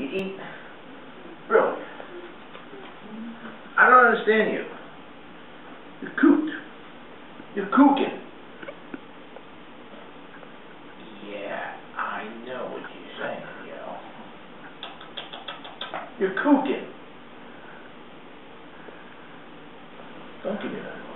eat? Really? I don't understand you. You're cooked. You're cooking. Yeah, I know what you're saying, yo. You're cooking. Don't give me that.